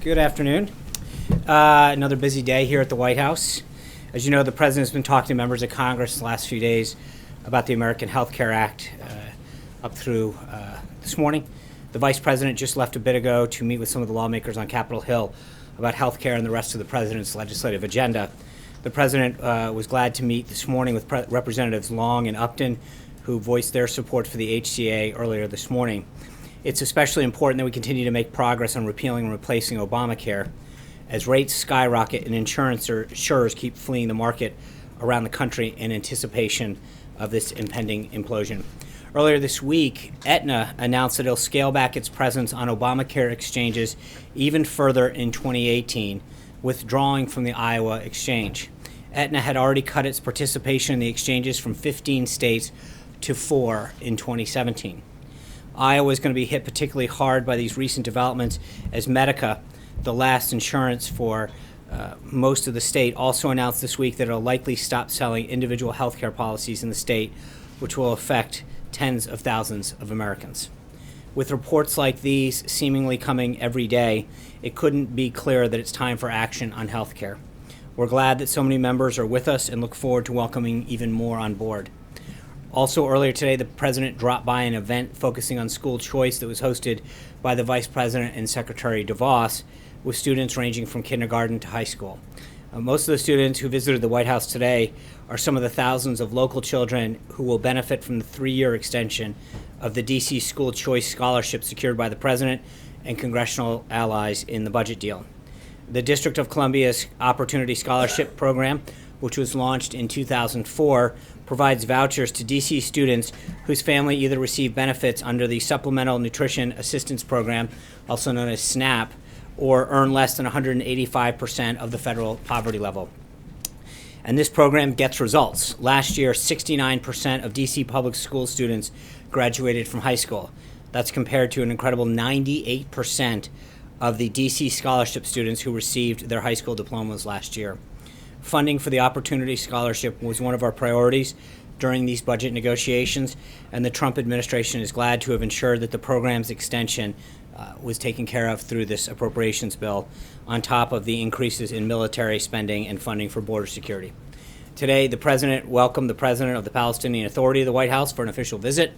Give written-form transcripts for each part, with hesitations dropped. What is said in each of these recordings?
Good afternoon. Another busy day here at the White House. As you know, the President's been talking to members of Congress the last few days about the American Health Care Act up through this morning. The Vice President just left a bit ago to meet with some of the lawmakers on Capitol Hill about health care and the rest of the President's legislative agenda. The President was glad to meet this morning with Representatives Long and Upton, who voiced their support for the HCA earlier this morning. It's especially important that we continue to make progress on repealing and replacing Obamacare as rates skyrocket and insurers keep fleeing the market around the country in anticipation of this impending implosion. Earlier this week, Aetna announced that it'll scale back its presence on Obamacare exchanges even further in 2018, withdrawing from the Iowa exchange. Aetna had already cut its participation in the exchanges from 15 states to 4 in 2017. Iowa is going to be hit particularly hard by these recent developments as Medica, the last insurance for most of the state, also announced this week that it will likely stop selling individual health care policies in the state, which will affect tens of thousands of Americans. With reports like these seemingly coming every day, it couldn't be clearer that it's time for action on health care. We're glad that so many members are with us and look forward to welcoming even more on board. Also earlier today, the President dropped by an event focusing on school choice that was hosted by the Vice President and Secretary DeVos, with students ranging from kindergarten to high school. Most of the students who visited the White House today are some of the thousands of local children who will benefit from the 3-year extension of the D.C. School Choice Scholarship secured by the President and congressional allies in the budget deal. The District of Columbia's Opportunity Scholarship Program, which was launched in 2004, provides vouchers to D.C. students whose family either receive benefits under the Supplemental Nutrition Assistance Program, also known as SNAP, or earn less than 185% of the federal poverty level. And this program gets results. Last year, 69% of D.C. public school students graduated from high school. That's compared to an incredible 98% of the D.C. scholarship students who received their high school diplomas last year. Funding for the Opportunity Scholarship was one of our priorities during these budget negotiations, and the Trump administration is glad to have ensured that the program's extension was taken care of through this appropriations bill, on top of the increases in military spending and funding for border security. Today, the President welcomed the President of the Palestinian Authority to the White House for an official visit.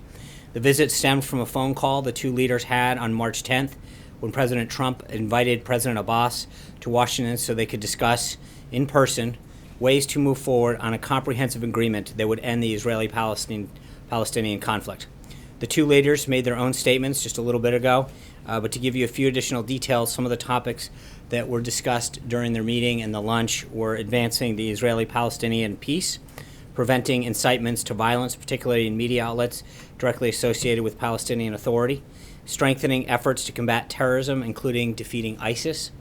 The visit stemmed from a phone call the two leaders had on March 10th when President Trump invited President Abbas to Washington so they could discuss in person ways to move forward on a comprehensive agreement that would end the Israeli-Palestinian conflict. The two leaders made their own statements just a little bit ago, but to give you a few additional details, some of the topics that were discussed during their meeting and the lunch were advancing the Israeli-Palestinian peace, preventing incitements to violence, particularly in media outlets directly associated with Palestinian Authority, strengthening efforts to combat terrorism, including defeating ISIS,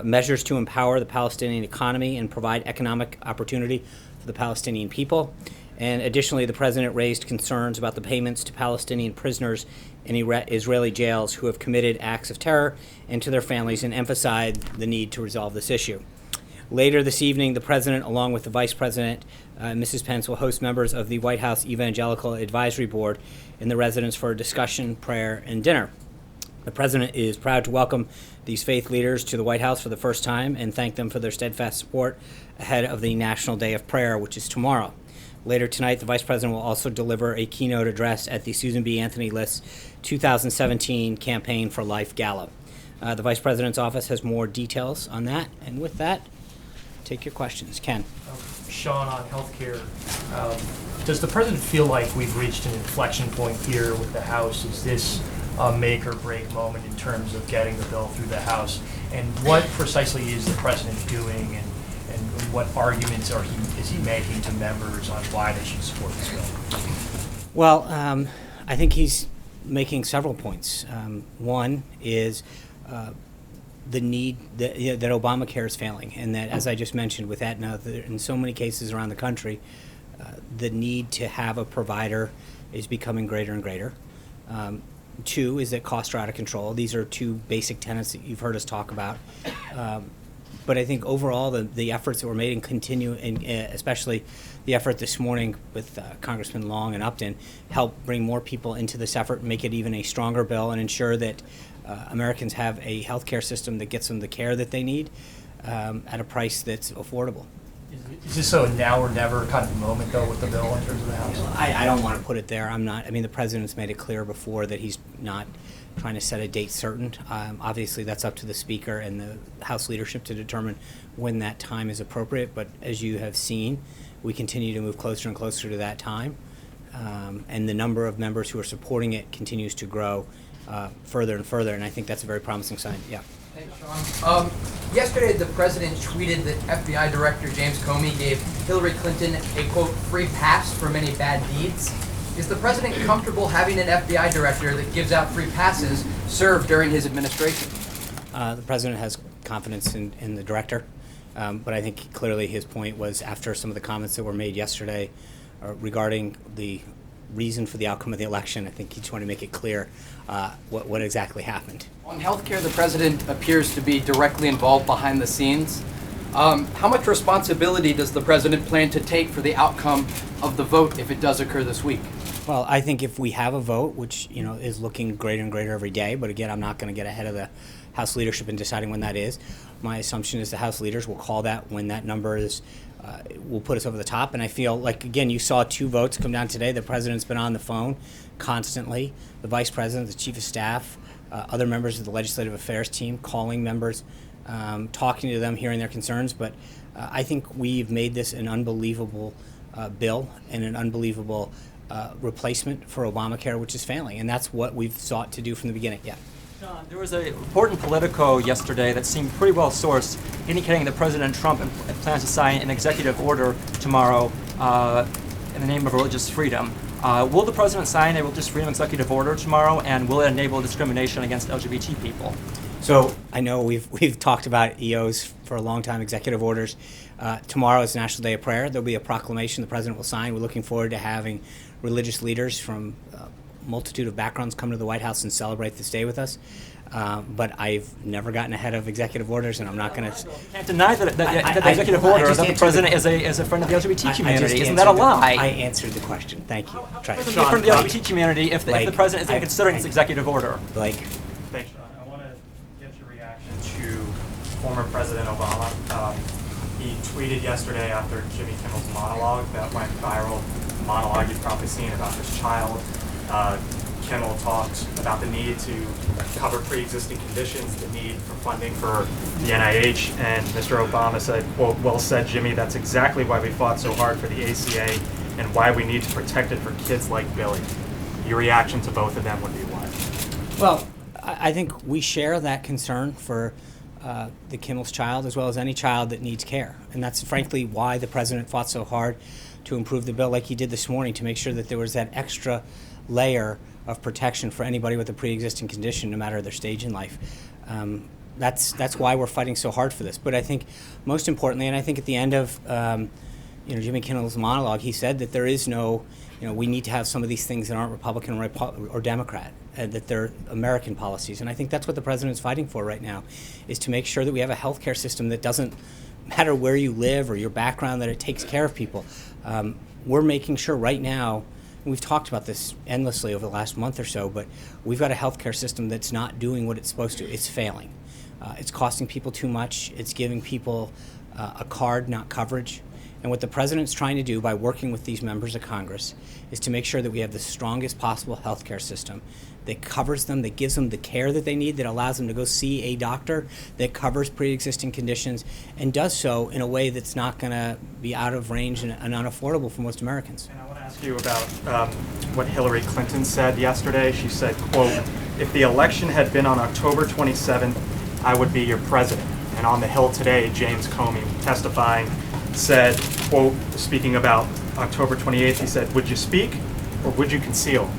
measures to empower the Palestinian economy and provide economic opportunity for the Palestinian people. And additionally, the President raised concerns about the payments to Palestinian prisoners in Israeli jails who have committed acts of terror and to their families, and emphasized the need to resolve this issue. Later this evening, the President, along with the Vice President, Mrs. Pence, will host members of the White House Evangelical Advisory Board in the residence for a discussion, prayer, and dinner. The President is proud to welcome these faith leaders to the White House for the first time and thank them for their steadfast support ahead of the National Day of Prayer, which is tomorrow. Later tonight, the Vice President will also deliver a keynote address at the Susan B. Anthony List's 2017 Campaign for Life Gala. The Vice President's office has more details on that, and with that, take your questions. Ken. Sean, on healthcare, does the President feel like we've reached an inflection point here with the House? Is this a make or break moment in terms of getting the bill through the House? And what precisely is the President doing, and what arguments is he making to members on why they should support this bill? Well, I think he's making several points. One is the need that Obamacare is failing, and that, as I just mentioned with Aetna, in so many cases around the country, the need to have a provider is becoming greater and greater. Two is that costs are out of control. These are two basic tenets that you've heard us talk about. But I think overall the efforts that were made and continue, and especially the effort this morning with Congressman Long and Upton, help bring more people into this effort, make it even a stronger bill, and ensure that Americans have a healthcare system that gets them the care that they need at a price that's affordable. Is this a now or never kind of moment, though, with the bill in terms of the House? I don't want to put it there. I'm not. I mean, the president's made it clear before that he's not trying to set a date certain. Obviously, that's up to the Speaker and the House leadership to determine when that time is appropriate. But as you have seen, we continue to move closer and closer to that time. And the number of members who are supporting it continues to grow further and further. And I think that's a very promising sign. Yeah. Thanks, Sean. Yesterday, the president tweeted that FBI Director James Comey gave Hillary Clinton a, quote, free pass for many bad deeds. Is the president comfortable having an FBI director that gives out free passes serve during his administration? The president has confidence in the director, but I think clearly his point was after some of the comments that were made yesterday regarding the reason for the outcome of the election. I think he just wanted to make it clear what exactly happened. On healthcare, the president appears to be directly involved behind the scenes. How much responsibility does the president plan to take for the outcome of the vote if it does occur this week? Well, I think if we have a vote, which is looking greater and greater every day, but again, I'm not going to get ahead of the House leadership in deciding when that is. My assumption is the House leaders will call that when that number is will put us over the top. And I feel like, again, you saw 2 votes come down today. The president's been on the phone constantly. The vice president, the chief of staff, other members of the legislative affairs team calling members, talking to them, hearing their concerns. But I think we've made this an unbelievable bill and an unbelievable replacement for Obamacare, which is failing. And that's what we've sought to do from the beginning. Yeah. John, there was a report in Politico yesterday that seemed pretty well sourced, indicating that President Trump plans to sign an executive order tomorrow in the name of religious freedom. Will the president sign a religious freedom executive order tomorrow, and will it enable discrimination against LGBT people? So I know we've talked about EOs for a long time, executive orders. Tomorrow is National Day of Prayer. There'll be a proclamation the president will sign. We're looking forward to having religious leaders from multitude of backgrounds come to the White House and celebrate this day with us. But I've never gotten ahead of executive orders, and I'm not going to. Can't deny that the executive order that the president is a friend of the LGBT community. Isn't that a lie? I answered the question. Thank you. Try. Be a friend of the LGBT community if the president isn't considering this executive order. Blake. Thanks, Sean. I want to get your reaction to former President Obama. He tweeted yesterday after Jimmy Kimmel's monologue that went viral, monologue you've probably seen about his child. Kimmel talked about the need to cover pre-existing conditions, the need for funding for the NIH, and Mr. Obama said, quote, "Well said, Jimmy, that's exactly why we fought so hard for the ACA and why we need to protect it for kids like Billy." Your reaction to both of them would be what? Well, I think we share that concern for the Kimmel's child as well as any child that needs care. And that's frankly why the president fought so hard to improve the bill like he did this morning, to make sure that there was that extra layer of protection for anybody with a pre-existing condition, no matter their stage in life. That's why we're fighting so hard for this. But I think most importantly, and I think at the end of Jimmy Kimmel's monologue, he said that there is no, we need to have some of these things that aren't Republican or Democrat, that they're American policies. And I think that's what the president's fighting for right now, is to make sure that we have a healthcare system that doesn't matter where you live or your background, that it takes care of people. We're making sure right now, and we've talked about this endlessly over the last month or so, but we've got a healthcare system that's not doing what it's supposed to. It's failing. It's costing people too much. It's giving people a card, not coverage. And what the president's trying to do by working with these members of Congress is to make sure that we have the strongest possible healthcare system that covers them, that gives them the care that they need, that allows them to go see a doctor, that covers pre-existing conditions, and does so in a way that's not going to be out of range and unaffordable for most Americans. And I want to ask you about what Hillary Clinton said yesterday. She said, quote, "If the election had been on October 27th, I would be your president." And on the Hill today, James Comey, testifying, said, quote, speaking about October 28th, he said, "Would you speak or would you conceal?"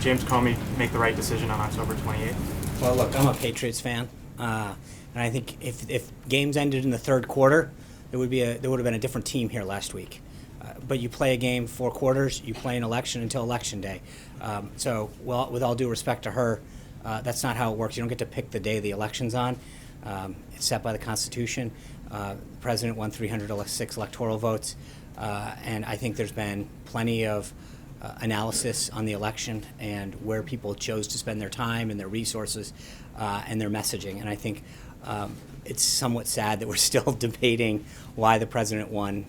James Comey make the right decision on October 28th? Well, look, I'm a Patriots fan, and I think if games ended in the third quarter, there would have been a different team here last week. But you play a game 4 quarters, you play an election until election day. So, well, with all due respect to her, that's not how it works. You don't get to pick the day the election's on. It's set by the Constitution. The president won 306 electoral votes, and I think there's been plenty of analysis on the election and where people chose to spend their time and their resources. and their messaging. And I think it's somewhat sad that we're still debating why the president won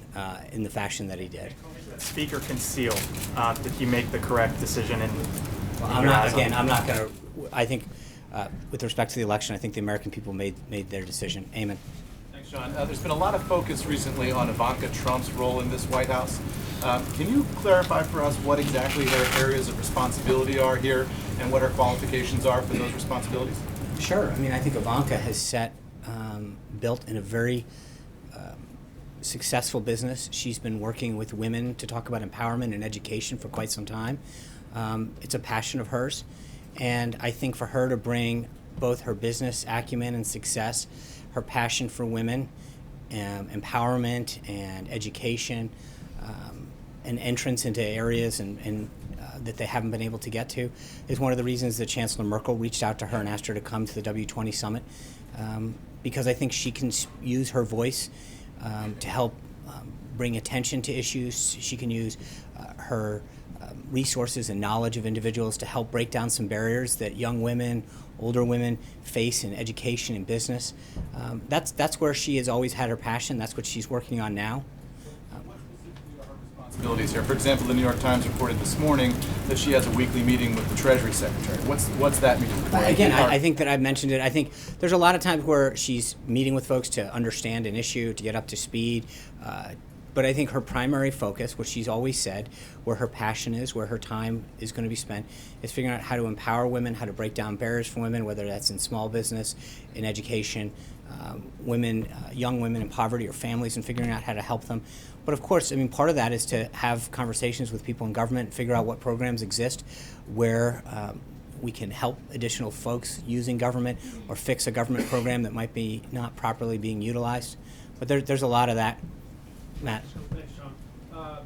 in the fashion that he did. The speaker concealed. Did he make the correct decision? I'm not going to. I think, with respect to the election, I think the American people made their decision. Amen. Thanks, John. There's been a lot of focus recently on Ivanka Trump's role in this White House. Can you clarify for us what exactly her areas of responsibility are here and what her qualifications are for those responsibilities? Sure. I mean, I think Ivanka has built in a very successful business. She's been working with women to talk about empowerment and education for quite some time. It's a passion of hers. And I think for her to bring both her business acumen and success, her passion for women, empowerment and education, and entrance into areas and that they haven't been able to get to, is one of the reasons that Chancellor Merkel reached out to her and asked her to come to the W20 summit, because I think she can use her voice to help bring attention to issues. She can use her resources and knowledge of individuals to help break down some barriers that young women, older women face in education and business. That's where she has always had her passion. That's what she's working on now. Responsibilities here. For example, the New York Times reported this morning that she has a weekly meeting with the Treasury Secretary. What's that meeting for? Again, I think that I've mentioned it. I think there's a lot of times where she's meeting with folks to understand an issue, to get up to speed. But I think her primary focus, which she's always said, where her passion is, where her time is going to be spent, is figuring out how to empower women, how to break down barriers for women, whether that's in small business, in education, women, young women in poverty or families, and figuring out how to help them. But of course, I mean, part of that is to have conversations with people in government, figure out what programs exist where we can help additional folks using government or fix a government program that might be not properly being utilized. But there's a lot of that. Matt. Thanks, John.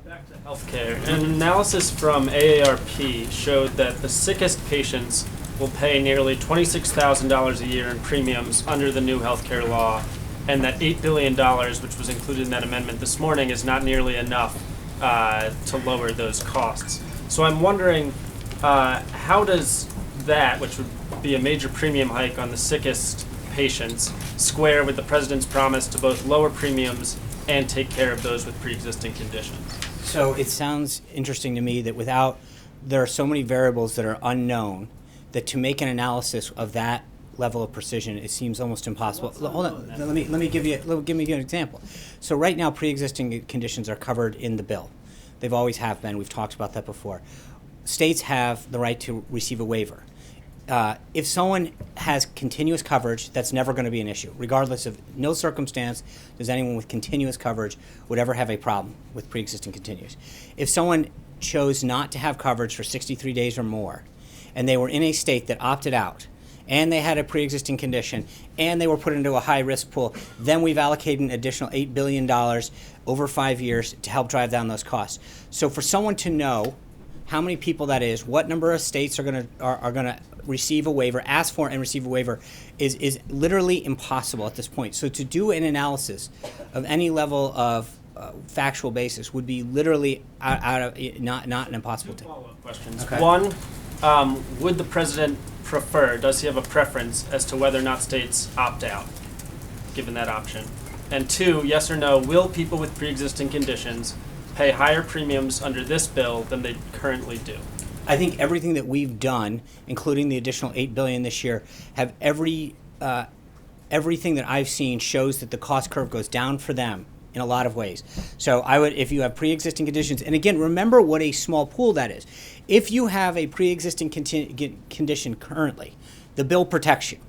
Back to healthcare. An analysis from AARP showed that the sickest patients will pay nearly $26,000 a year in premiums under the new healthcare law, and that $8 billion, which was included in that amendment this morning, is not nearly enough to lower those costs. So I'm wondering, how does that, which would be a major premium hike on the sickest patients, square with the president's promise to both lower premiums and take care of those with pre-existing conditions? So it sounds interesting to me that there are so many variables that are unknown that to make an analysis of that level of precision, it seems almost impossible. Hold on, let me give you an example. So right now, pre-existing conditions are covered in the bill. They've always have been. We've talked about that before. States have the right to receive a waiver. If someone has continuous coverage, that's never going to be an issue. Regardless of no circumstance, does anyone with continuous coverage would ever have a problem with pre-existing continuous. If someone chose not to have coverage for 63 days or more, and they were in a state that opted out, and they had a pre-existing condition, and they were put into a high-risk pool, then we've allocated an additional $8 billion over 5 years to help drive down those costs. So for someone to know how many people that is, what number of states are going to receive a waiver, ask for and receive a waiver, is literally impossible at this point. So to do an analysis of any level of factual basis would be literally out of not an impossible thing. Follow-up questions. Okay. One, would the president prefer, does he have a preference as to whether or not states opt out, given that option? And two, yes or no, will people with pre-existing conditions pay higher premiums under this bill than they currently do? I think everything that we've done, including the additional $8 billion this year, have everything that I've seen shows that the cost curve goes down for them in a lot of ways. So I would, if you have pre-existing conditions, and again, remember what a small pool that is. If you have a pre-existing condition currently, the bill protects you.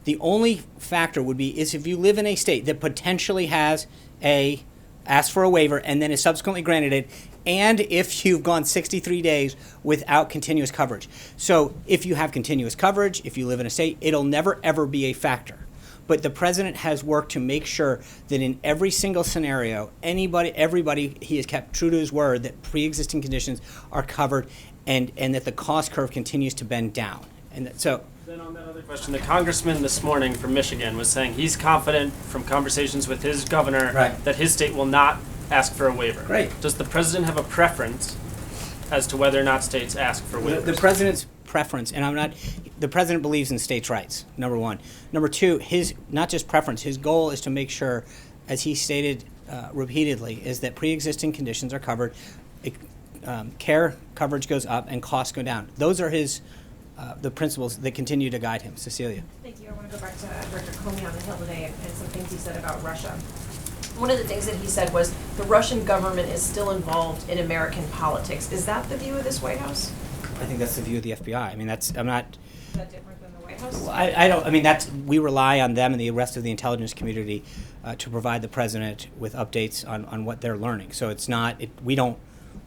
The only factor would be is if you live in a state that potentially has asked for a waiver and then is subsequently granted it, and if you've gone 63 days without continuous coverage. So if you have continuous coverage, if you live in a state, it'll never ever be a factor. But the president has worked to make sure that in every single scenario, everybody, he has kept true to his word that pre-existing conditions are covered and that the cost curve continues to bend down. And so. Then on that other question, the congressman this morning from Michigan was saying he's confident from conversations with his governor that his state will not ask for a waiver. Great. Does the president have a preference as to whether or not states ask for waivers? The president's preference, and I'm not, the president believes in states' rights, number one. Number two, his not just preference, his goal is to make sure, as he stated repeatedly, is that pre-existing conditions are covered, care coverage goes up, and costs go down. Those are his the principles that continue to guide him. Cecilia. Thank you. I want to go back to Director Comey on the Hill today and some things he said about Russia. One of the things that he said was the Russian government is still involved in American politics. Is that the view of this White House? I think that's the view of the FBI. I mean, I'm not. Is that different than the White House? Well, I don't. I mean, we rely on them and the rest of the intelligence community to provide the president with updates on what they're learning. So it's not. We don't.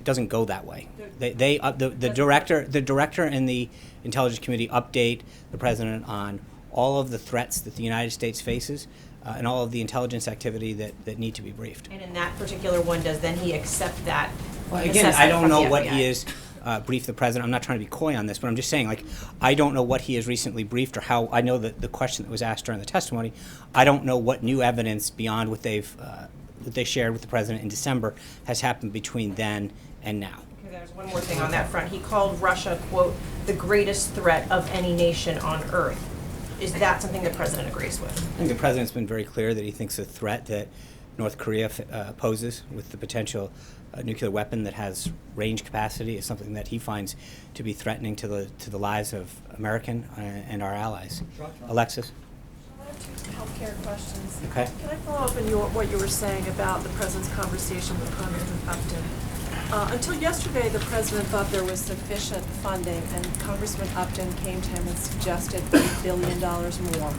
It doesn't go that way. The director and the intelligence committee update the president on all of the threats that the United States faces and all of the intelligence activity that need to be briefed. And in that particular one, does then he accept that? Well, again, assessment I don't from know the what FBI? he is briefed the president. I'm not trying to be coy on this, but I'm just saying, like, I don't know what he has recently briefed or how. I know that the question that was asked during the testimony, I don't know what new evidence beyond what they shared with the president in December has happened between then and now. Okay, there's one more thing on that front. He called Russia, quote, the greatest threat of any nation on earth. Is that something the president agrees with? I think the president's been very clear that he thinks the threat that North Korea poses with the potential nuclear weapon that has range capacity is something that he finds to be threatening to the lives of American and our allies. Alexis? I have two healthcare questions. Okay. Can I follow up on what you were saying about the president's conversation with Congressman Upton? Until yesterday, the president thought there was sufficient funding, and Congressman Upton came to him and suggested $8 billion more.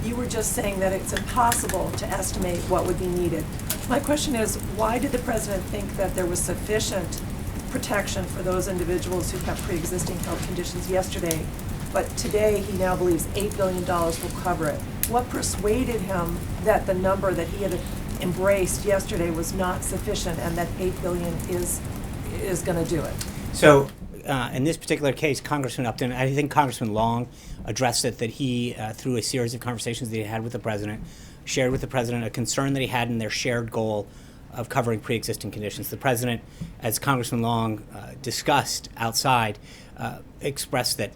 You were just saying that it's impossible to estimate what would be needed. My question is, why did the president think that there was sufficient protection for those individuals who have pre-existing health conditions yesterday, but today he now believes $8 billion will cover it? What persuaded him that the number that he had embraced yesterday was not sufficient and that $8 billion is going to do it? So, in this particular case, Congressman Upton, I think Congressman Long addressed it, that he, through a series of conversations that he had with the president, shared with the president a concern that he had in their shared goal of covering pre-existing conditions. The president, as Congressman Long discussed outside, expressed that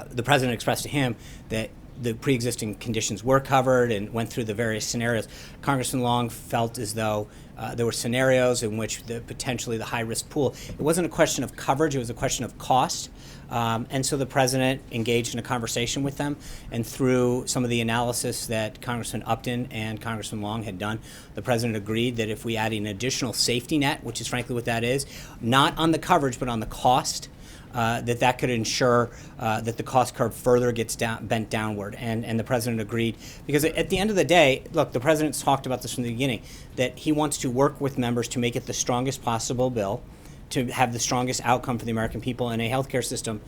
the president expressed to him that the pre-existing conditions were covered and went through the various scenarios. Congressman Long felt as though there were scenarios in which potentially the high-risk pool, it wasn't a question of coverage, it was a question of cost. And so the president engaged in a conversation with them, and through some of the analysis that Congressman Upton and Congressman Long had done, the president agreed that if we add an additional safety net, which is frankly what that is, not on the coverage but on the cost, that could ensure that the cost curve further gets bent downward. And the president agreed, because at the end of the day, look, the president's talked about this from the beginning, that he wants to work with members to make it the strongest possible bill, to have the strongest outcome for the American people in a healthcare system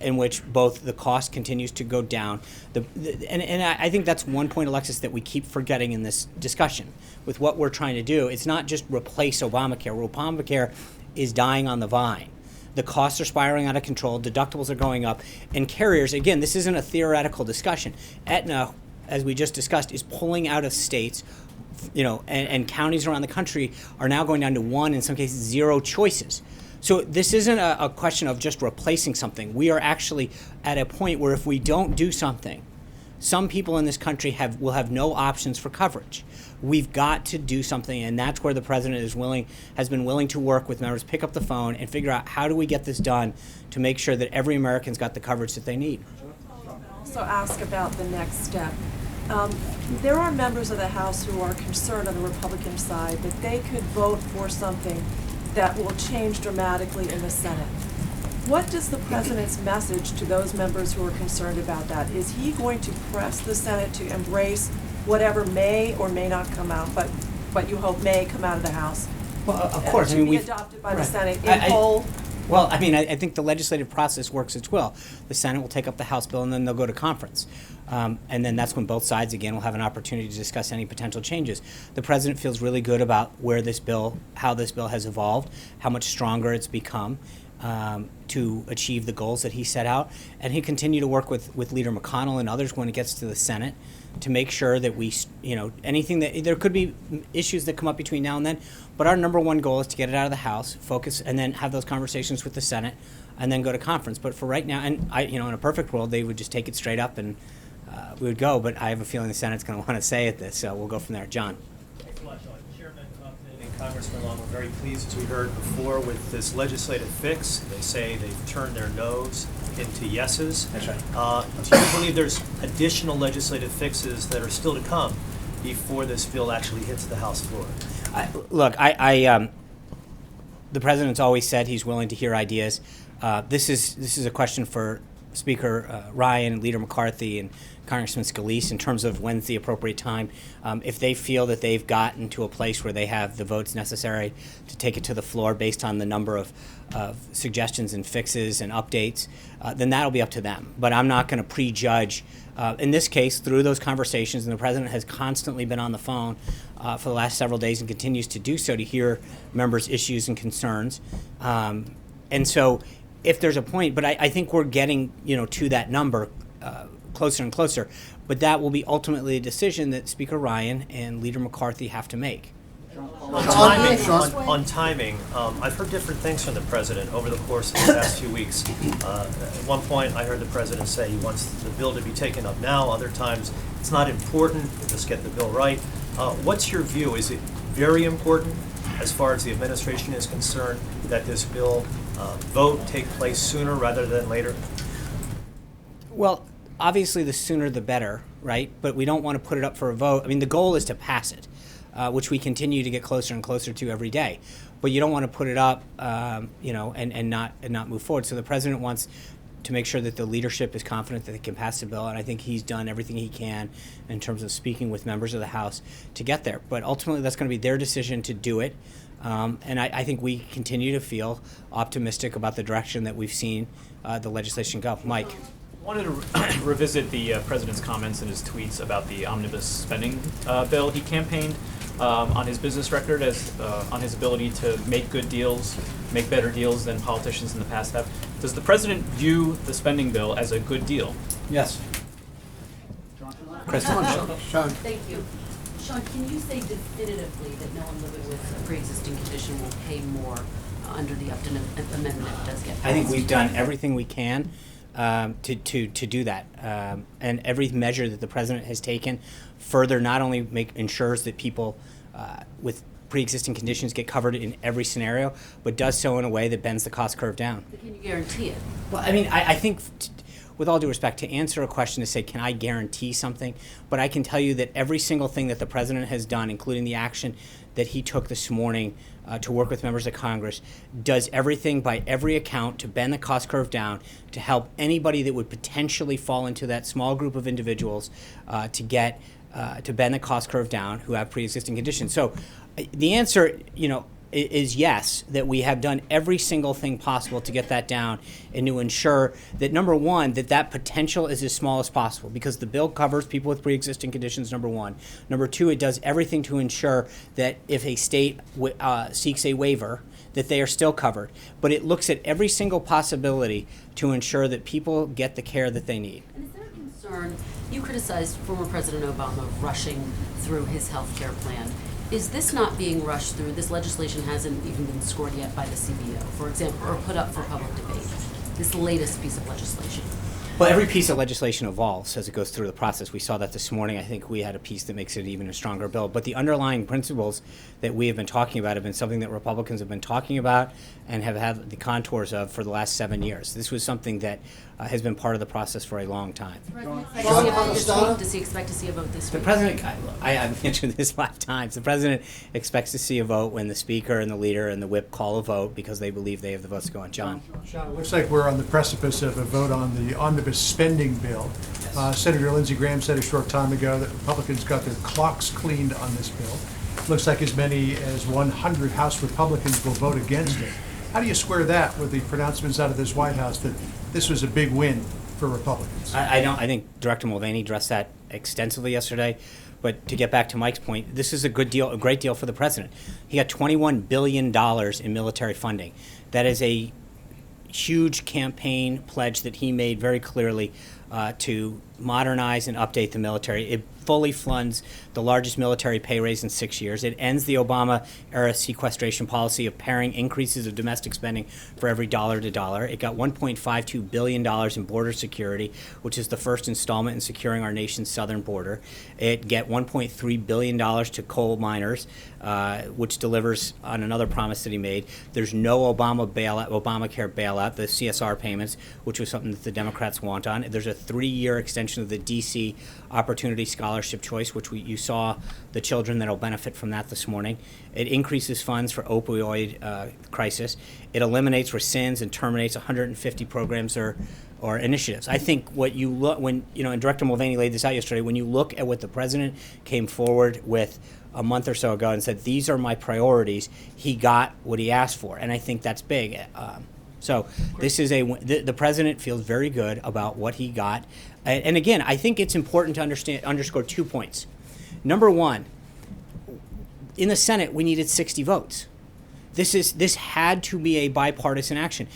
in which both the cost continues to go down. And I think that's one point, Alexis, that we keep forgetting in this discussion. With what we're trying to do, it's not just replace Obamacare. Obamacare is dying on the vine. The costs are spiraling out of control, deductibles are going up, and carriers, again, this isn't a theoretical discussion. Aetna, as we just discussed, is pulling out of states, and counties around the country are now going down to one, in some cases, 0 choices. So this isn't a question of just replacing something. We are actually at a point where if we don't do something, some people in this country will have no options for coverage. We've got to do something, and that's where the president has been willing to work with members, pick up the phone, and figure out how do we get this done to make sure that every American's got the coverage that they need. Also ask about the next step. There are members of the House who are concerned on the Republican side that they could vote for something that will change dramatically in the Senate. What is the president's message to those members who are concerned about that? Is he going to press the Senate to embrace whatever may or may not come out, but you hope may come out of the House? Well, of course. To be adopted by the Senate in whole? Well, I think the legislative process works its will. The Senate will take up the House bill, and then they'll go to conference. And then that's when both sides, again, will have an opportunity to discuss any potential changes. The president feels really good about how this bill has evolved, how much stronger it's become to achieve the goals that he set out. And he'll continue to work with Leader McConnell and others when it gets to the Senate to make sure that anything that, there could be issues that come up between now and then, but our number one goal is to get it out of the House, focus, and then have those conversations with the Senate and then go to conference. But for right now, and in a perfect world, they would just take it straight up and we would go. But I have a feeling the Senate's going to want to say at this, so we'll go from there. John. Thanks a lot, Sean. Chairman Upton and Congressman Long, we're very pleased, as we heard before, with this legislative fix. They say they've turned their no's into yeses. That's right. Do you believe there's additional legislative fixes that are still to come before this bill actually hits the House floor? The president's always said he's willing to hear ideas. This is a question for Speaker Ryan, Leader McCarthy, and Congressman Scalise in terms of when's the appropriate time. If they feel that they've gotten to a place where they have the votes necessary to take it to the floor based on the number of suggestions and fixes and updates, then that'll be up to them. But I'm not going to prejudge. In this case, through those conversations, and the president has constantly been on the phone for the last several days and continues to do so to hear members' issues and concerns. And so if there's a point, but I think we're getting to that number closer and closer. But that will be ultimately a decision that Speaker Ryan and Leader McCarthy have to make. On timing, I've heard different things from the president over the course of the past few weeks. At one point, I heard the president say he wants the bill to be taken up now. Other times, it's not important, just get the bill right. What's your view? Is it very important, as far as the administration is concerned, that this bill vote take place sooner rather than later? Well, obviously, the sooner the better, right? But we don't want to put it up for a vote. I mean, the goal is to pass it, which we continue to get closer and closer to every day. But you don't want to put it up, and not move forward. So the president wants to make sure that the leadership is confident that they can pass the bill, and I think he's done everything he can in terms of speaking with members of the House to get there. But ultimately, that's going to be their decision to do it. And I think we continue to feel optimistic about the direction that we've seen the legislation go. Mike. I wanted to revisit the president's comments and his tweets about the omnibus spending bill. He campaigned on his business record as on his ability to make good deals, make better deals than politicians in the past have. Does the president view the spending bill as a good deal? Yes. Chris. Sean. Thank you. Sean, can you say definitively that no one living with a pre-existing condition will pay more under the Upton amendment if it does get passed? I think we've done everything we can to do that, and every measure that the president has taken further not only ensures that people with pre-existing conditions get covered in every scenario, but does so in a way that bends the cost curve down. But can you guarantee it? Well, I mean, I think, with all due respect, to answer a question to say, can I guarantee something? But I can tell you that every single thing that the president has done, including the action that he took this morning to work with members of Congress, does everything by every account to bend the cost curve down, to help anybody that would potentially fall into that small group of individuals to bend the cost curve down who have pre-existing conditions. So the answer, is yes, that we have done every single thing possible to get that down and to ensure that, number one, that potential is as small as possible, because the bill covers people with pre-existing conditions, number one. Number two, it does everything to ensure that if a state seeks a waiver, that they are still covered. But it looks at every single possibility to ensure that people get the care that they need. And is there a concern? You criticized former President Obama rushing through his health care plan. Is this not being rushed through? This legislation hasn't even been scored yet by the CBO, for example, or put up for public debate. This latest piece of legislation. Well, every piece of legislation evolves as it goes through the process. We saw that this morning. I think we had a piece that makes it even a stronger bill. But the underlying principles that we have been talking about have been something that Republicans have been talking about and have had the contours of for the last 7 years. This was something that has been part of the process for a long time. Does he expect to see a vote this week? The president, I've mentioned this 5 times, the president expects to see a vote when the speaker and the leader and the whip call a vote because they believe they have the votes to go on. John. Sean, it looks like we're on the precipice of a vote on the omnibus spending bill. Senator Lindsey Graham said a short time ago that Republicans got their clocks cleaned on this bill. Looks like as many as 100 House Republicans will vote against it. How do you square that with the pronouncements out of this White House that this was a big win for Republicans? I think Director Mulvaney addressed that extensively yesterday. But to get back to Mike's point, this is a good deal, a great deal for the president. He got $21 billion in military funding. That is a huge campaign pledge that he made very clearly to modernize and update the military. It fully funds the largest military pay raise in 6 years. It ends the Obama-era sequestration policy of pairing increases of domestic spending for every dollar to dollar. It got $1.52 billion in border security, which is the first installment in securing our nation's southern border. It get $1.3 billion to coal miners, which delivers on another promise that he made. There's no Obamacare bailout, the CSR payments, which was something that the Democrats want on. There's a 3-year extension of the D.C. Opportunity Scholarship Choice, which you saw the children that will benefit from that this morning. It increases funds for opioid crisis. It eliminates rescinds and terminates 150 programs or initiatives. I think what you look when and Director Mulvaney laid this out yesterday. When you look at what the president came forward with a month or so ago and said, "These are my priorities," he got what he asked for, and I think that's big. So this is the president feels very good about what he got. And again, I think it's important to underscore 2 points. Number one, in the Senate, we needed 60 votes. This had to be a bipartisan action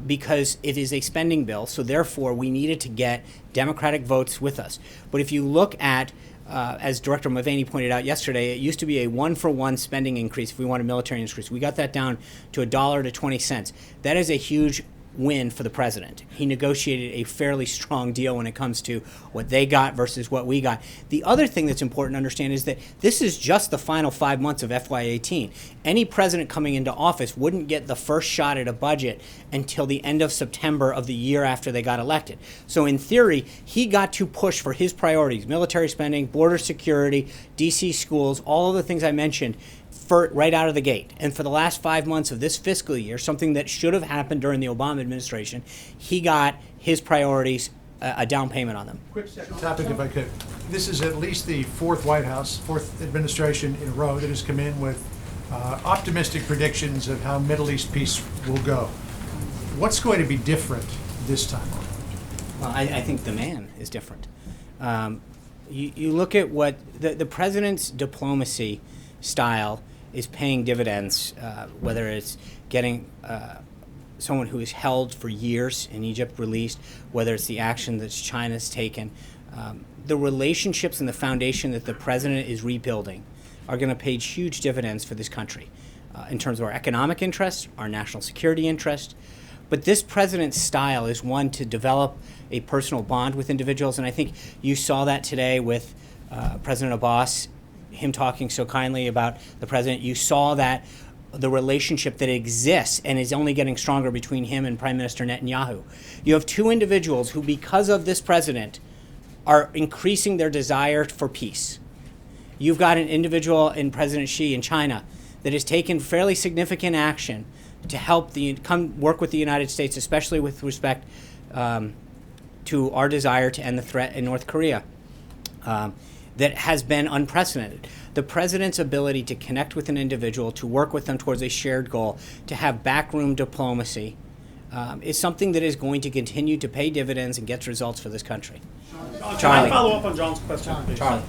because it is a spending bill. So therefore, we needed to get Democratic votes with us. But if you look at as Director Mulvaney pointed out yesterday, it used to be a 1-for-1 spending increase if we wanted military increase. We got that down to $1 to 20 cents. That is a huge win for the president. He negotiated a fairly strong deal when it comes to what they got versus what we got. The other thing that's important to understand is that this is just the final 5 months of FY18. Any president coming into office wouldn't get the first shot at a budget until the end of September of the year after they got elected. So in theory, he got to push for his priorities: military spending, border security, DC schools, all of the things I mentioned, right out of the gate. And for the last 5 months of this fiscal year, something that should have happened during the Obama administration, he got his priorities, a down payment on them. Quick second topic, if I could. This is at least the fourth administration in a row that has come in with optimistic predictions of how Middle East peace will go. What's going to be different this time around? Well, I think the man is different. You look at what the president's diplomacy style is paying dividends, whether it's getting someone who is held for years in Egypt released, whether it's the action that China's taken. The relationships and the foundation that the president is rebuilding are going to pay huge dividends for this country in terms of our economic interests, our national security interests. But this president's style is one to develop a personal bond with individuals, and I think you saw that today with President Abbas, him talking so kindly about the president. You saw that the relationship that exists and is only getting stronger between him and Prime Minister Netanyahu. You have two individuals who, because of this president, are increasing their desire for peace. You've got an individual in President Xi in China that has taken fairly significant action to help come work with the United States, especially with respect to our desire to end the threat in North Korea. That has been unprecedented. The president's ability to connect with an individual, to work with them towards a shared goal, to have backroom diplomacy, is something that is going to continue to pay dividends and get results for this country. Can I follow up on John's question, please? Charlie.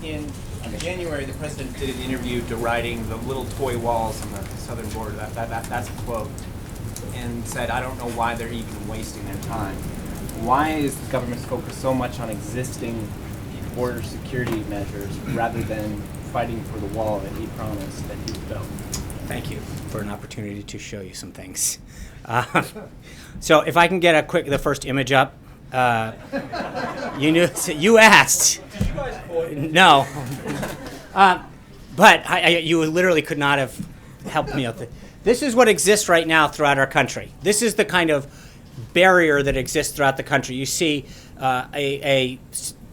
In January, the president did an interview deriding the little toy walls on the southern border. That's a quote. And said, "I don't know why they're even wasting their time." Why is the government focused so much on existing border security measures rather than fighting for the wall that he promised that he would build? Thank you for an opportunity to show you some things. So if I can get the first image up. You asked. Did you guys quote? No. But you literally could not have helped me out. This is what exists right now throughout our country. This is the kind of barrier that exists throughout the country. You see a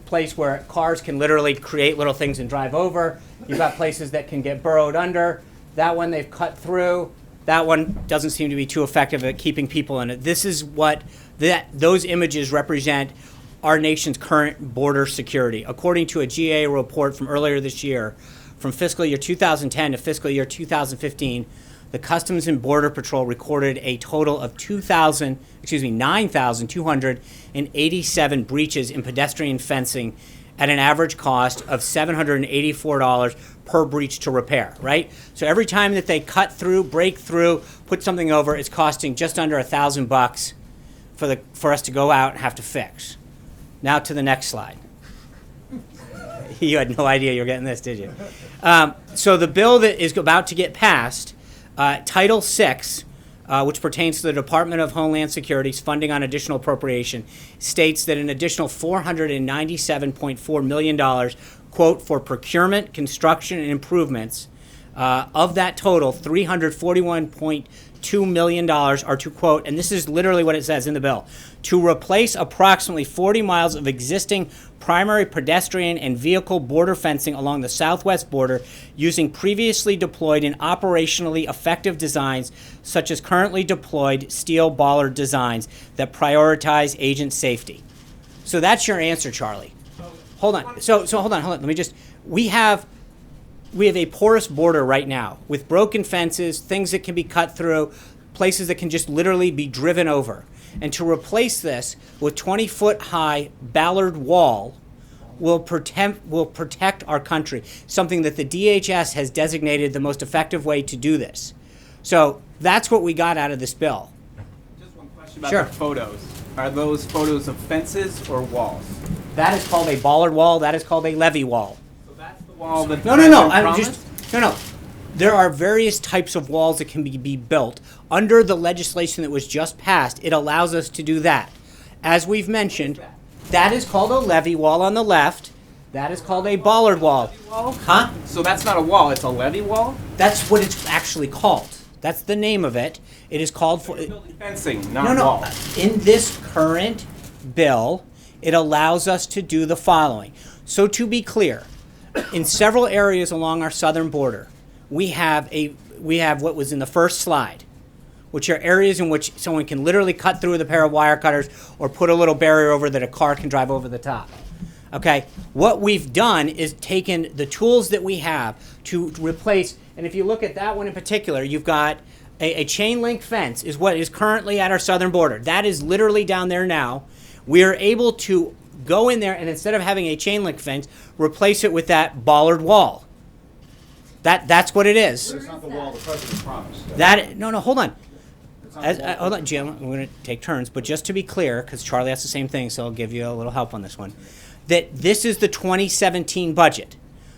place where cars can literally create little things and drive over. You've got places that can get burrowed under. That one they've cut through. That one doesn't seem to be too effective at keeping people in it. This is what those images represent our nation's current border security. According to a GA report from earlier this year, from fiscal year 2010 to fiscal year 2015, the Customs and Border Patrol recorded a total of 9,287 breaches in pedestrian fencing at an average cost of $784 per breach to repair, right? So every time that they cut through, break through, put something over, it's costing just under $1,000 for us to go out and have to fix. Now to the next slide. You had no idea you were getting this, did you? So the bill that is about to get passed, Title VI, which pertains to the Department of Homeland Security's funding on additional appropriation, states that an additional $497.4 million, quote, for procurement, construction, and improvements. Of that total, $341.2 million are to, quote, and this is literally what it says in the bill, to replace approximately 40 miles of existing primary pedestrian and vehicle border fencing along the southwest border using previously deployed and operationally effective designs such as currently deployed steel bollard designs that prioritize agent safety. So that's your answer, Charlie. Hold on. So hold on. Let me just, we have a porous border right now with broken fences, things that can be cut through, places that can just literally be driven over. And to replace this with 20-foot high Ballard wall will protect our country, something that the DHS has designated the most effective way to do this. So that's what we got out of this bill. Just one question about Sure. the photos. Are those photos of fences or walls? That is called a Ballard wall. That is called a levee wall. So that's the wall that No. I'm just no. There are various types of walls that can be built. Under the legislation that was just passed, it allows us to do that. As we've mentioned, that is called a levee wall on the left. That is called a Ballard wall. Huh? So that's not a wall, it's a levee wall? That's what it's actually called. That's the name of it. It is called for Fencing, not wall. In this current bill, it allows us to do the following. So to be clear, in several areas along our southern border, we have what was in the first slide, which are areas in which someone can literally cut through with a pair of wire cutters or put a little barrier over that a car can drive over the top. Okay, what we've done is taken the tools that we have to replace, and if you look at that one in particular, you've got a chain link fence is what is currently at our southern border. That is literally down there now. We are able to go in there and instead of having a chain link fence, replace it with that Ballard wall. That's what it is. But it's not the wall the president promised. Hold on. Hold on, Jim. We're going to take turns, but just to be clear, because Charlie asked the same thing, so I'll give you a little help on this one. That this is the 2017 budget.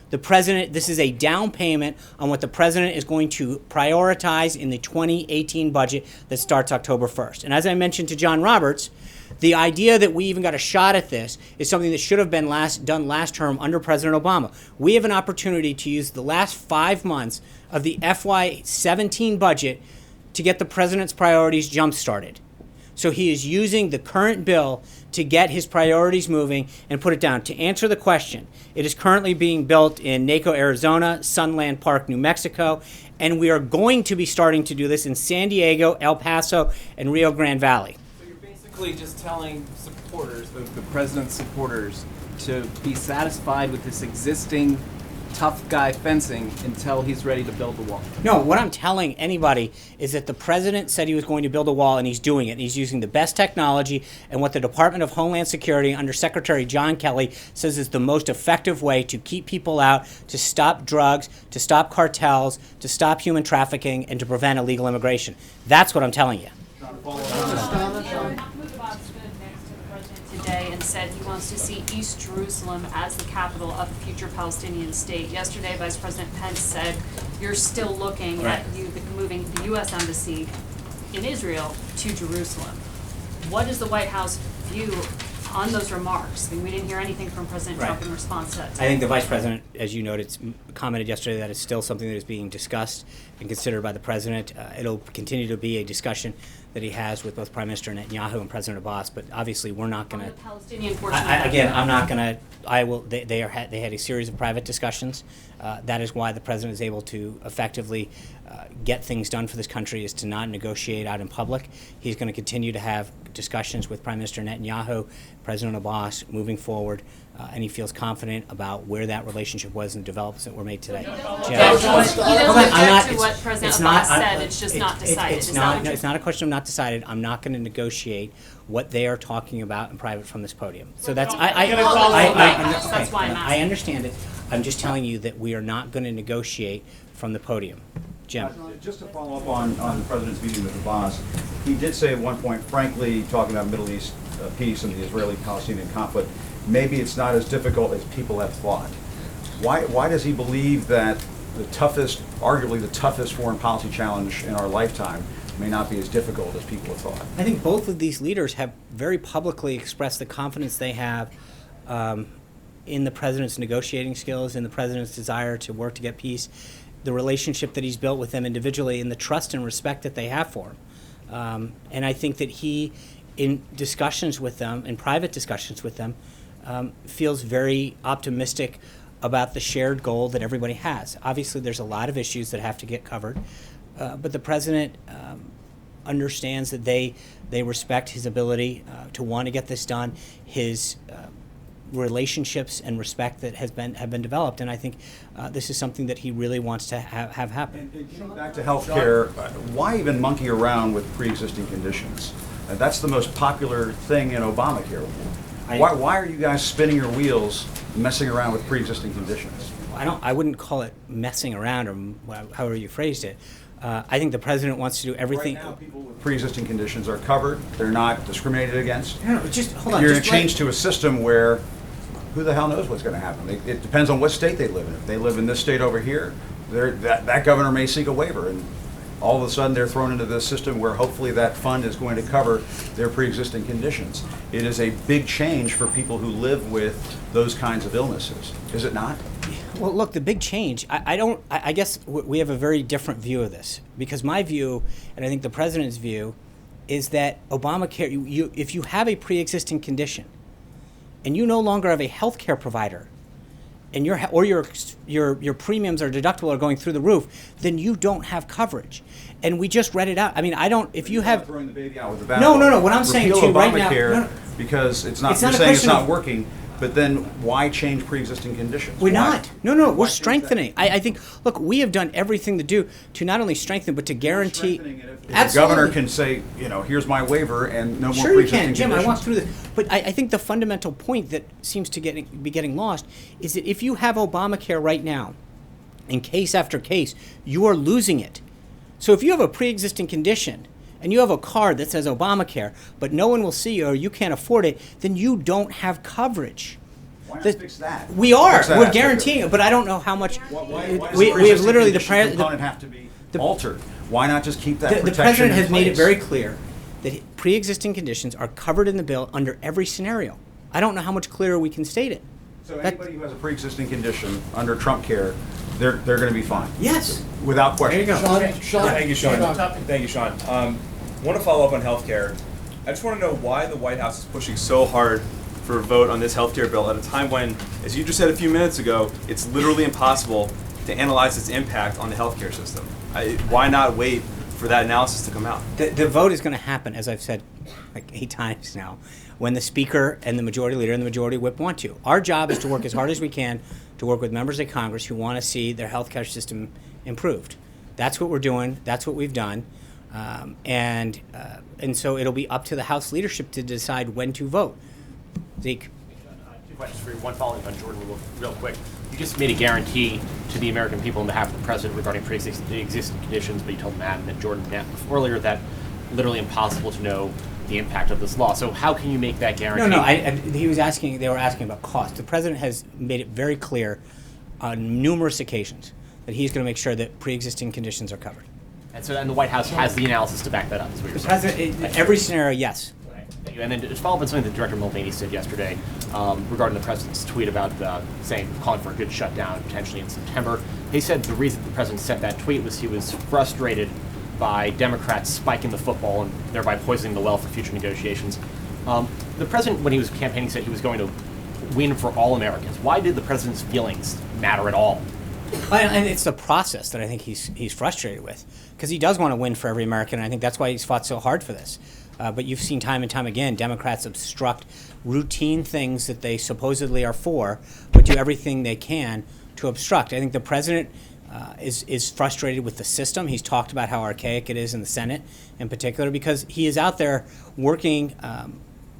The president. This is a down payment on what the president is going to prioritize in the 2018 budget that starts October 1st. And as I mentioned to John Roberts, the idea that we even got a shot at this is something that should have been done last term under President Obama. We have an opportunity to use the last 5 months of the FY17 budget to get the president's priorities jump-started. So he is using the current bill to get his priorities moving and put it down. To answer the question, it is currently being built in Naco, Arizona, Sunland Park, New Mexico, and we are going to be starting to do this in San Diego, El Paso, and Rio Grande Valley. Basically just telling supporters, the president's supporters, to be satisfied with this existing tough guy fencing until he's ready to build the wall. No, what I'm telling anybody is that the president said he was going to build a wall, and he's doing it. And he's using the best technology and what the Department of Homeland Security under Secretary John Kelly says is the most effective way to keep people out, to stop drugs, to stop cartels, to stop human trafficking, and to prevent illegal immigration. That's what I'm telling you. Today and said he wants to see East Jerusalem as the capital of a future Palestinian state. Yesterday, Vice President Pence said you're still looking at moving the U.S. Embassy in Israel to Jerusalem. What is the White House view on those remarks? I mean, we didn't hear anything from President Trump in response to that. I think the Vice President, as you noted, commented yesterday that it's still something that is being discussed and considered by the President. It'll continue to be a discussion that he has with both Prime Minister Netanyahu and President Abbas, but obviously we're not going to. Palestinian portion. I'm not going to. I will. They had a series of private discussions. That is why the president is able to effectively get things done for this country, is to not negotiate out in public. He's going to continue to have discussions with Prime Minister Netanyahu, President Abbas, moving forward, and he feels confident about where that relationship was and the developments that were made today. He doesn't object to what President Abbas said. It's just not decided. It's not a question of not decided. I'm not going to negotiate what they are talking about in private from this podium. So that's why I'm asking. I understand it. I'm just telling you that we are not going to negotiate from the podium. Jim. Just to follow up on the president's meeting with Abbas, he did say at one point, frankly, talking about Middle East peace in the Israeli-Palestinian conflict, maybe it's not as difficult as people have thought. Why does he believe that the toughest, arguably the toughest foreign policy challenge in our lifetime may not be as difficult as people have thought? I think both of these leaders have very publicly expressed the confidence they have in the president's negotiating skills, in the president's desire to work to get peace, the relationship that he's built with them individually, and the trust and respect that they have for him. And I think that he, in discussions with them, in private discussions with them, feels very optimistic about the shared goal that everybody has. Obviously, there's a lot of issues that have to get covered, but the president understands that they respect his ability to want to get this done, his relationships and respect that have been developed, and I think this is something that he really wants to have happen. And getting back to health care, why even monkey around with pre-existing conditions? That's the most popular thing in Obamacare. Why are you guys spinning your wheels, messing around with pre-existing conditions? I wouldn't call it messing around, or however you phrased it. I think the president wants to do everything. Right now, people with pre-existing conditions are covered. They're not discriminated against. No, just hold on. You're going to change to a system where who the hell knows what's going to happen? It depends on what state they live in. If they live in this state over here, that governor may seek a waiver, and all of a sudden they're thrown into this system where hopefully that fund is going to cover their pre-existing conditions. It is a big change for people who live with those kinds of illnesses, is it not? Well, look, the big change, I guess we have a very different view of this, because my view, and I think the president's view, is that Obamacare, if you have a pre-existing condition and you no longer have a health care provider, and your premiums or deductible are going through the roof, then you don't have coverage. And we just read it out. I mean, if you have throwing the baby out with the bathwater. No. What I'm saying to you right now, no. Because it's not. You're saying it's not working. But then why change pre-existing conditions? We're not. No, we're strengthening. I think, look, we have done everything to not only strengthen, but to guarantee. If the governor can say, here's my waiver and no more sure pre-existing you can, Jim, conditions. I walked through this. But I think the fundamental point that seems to be getting lost is that if you have Obamacare right now, in case after case, you are losing it. So if you have a pre-existing condition, and you have a card that says Obamacare, but no one will see you or you can't afford it, then you don't have coverage. Why not fix that? We are. Fix that We're aspect guaranteeing of it, but I don't know how much. Why does we have the literally pre-existing component have to be altered? Why not just keep that protection The president has in made it place? very clear that pre-existing conditions are covered in the bill under every scenario. I don't know how much clearer we can state it. So anybody who has a pre-existing condition under Trump care, they're going to be fine? Yes. Without question? There you go. Thank you, Sean. Thank you, Sean. Want to follow up on healthcare. I just want to know why the White House is pushing so hard for a vote on this healthcare bill at a time when, as you just said a few minutes ago, it's literally impossible to analyze its impact on the healthcare system. Why not wait for that analysis to come out? The vote is going to happen, as I've said like 8 times now, when the Speaker and the Majority Leader and the Majority Whip want to. Our job is to work as hard as we can to work with members of Congress who want to see their healthcare system improved. That's what we're doing. That's what we've done. And so it'll be up to the House leadership to decide when to vote. Zeke. 2 questions for you. One following on Jordan real quick. You just made a guarantee to the American people on behalf of the president regarding pre-existing conditions, but you told Matt and Jordan earlier that literally impossible to know the impact of this law. So how can you make that guarantee? No. They were asking about cost. The president has made it very clear on numerous occasions that he's going to make sure that pre-existing conditions are covered. And the White House has the analysis to back that up, is what you're saying. The president, every scenario, yes. Thank you. And then to follow up on something that Director Mulvaney said yesterday regarding the president's tweet about calling for a good shutdown potentially in September. He said the reason the president sent that tweet was he was frustrated by Democrats spiking the football and thereby poisoning the well for future negotiations. The president, when he was campaigning, said he was going to win for all Americans. Why did the president's feelings matter at all? And it's the process that I think he's frustrated with, because he does want to win for every American, and I think that's why he's fought so hard for this. But you've seen time and time again, Democrats obstruct routine things that they supposedly are for, but do everything they can to obstruct. I think the president is frustrated with the system. He's talked about how archaic it is in the Senate in particular, because he is out there working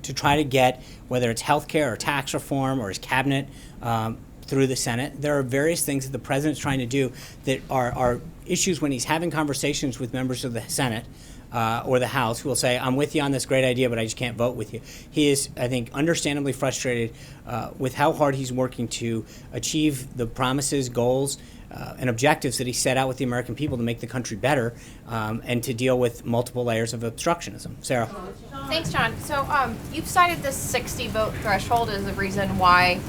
to try to get, whether it's health care or tax reform or his cabinet, through the Senate. There are various things that the president's trying to do that are issues when he's having conversations with members of the Senate or the House who will say, I'm with you on this great idea, but I just can't vote with you. He is, I think, understandably frustrated with how hard he's working to achieve the promises, goals, and objectives that he set out with the American people to make the country better and to deal with multiple layers of obstructionism. Sarah. Thanks, John. So you've cited this 60 vote threshold as the reason why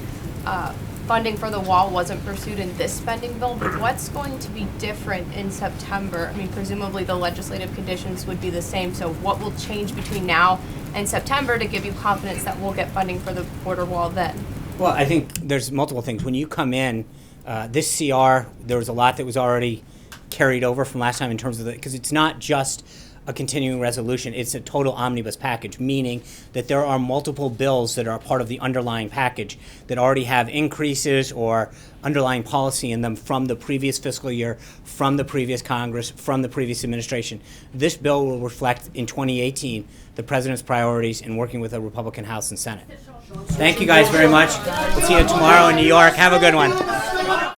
funding for the wall wasn't pursued in this spending bill, but what's going to be different in September? I mean, presumably the legislative conditions would be the same, so what will change between now and September to give you confidence that we'll get funding for the border wall then? Well, I think there's multiple things. When you come in, this CR, there was a lot that was already carried over from last time in terms of because it's not just a continuing resolution, it's a total omnibus package, meaning that there are multiple bills that are part of the underlying package that already have increases or underlying policy in them from the previous fiscal year, from the previous Congress, from the previous administration. This bill will reflect in 2018 the President's priorities in working with a Republican House and Senate. Thank you guys very much. We'll see you tomorrow in New York. Have a good one.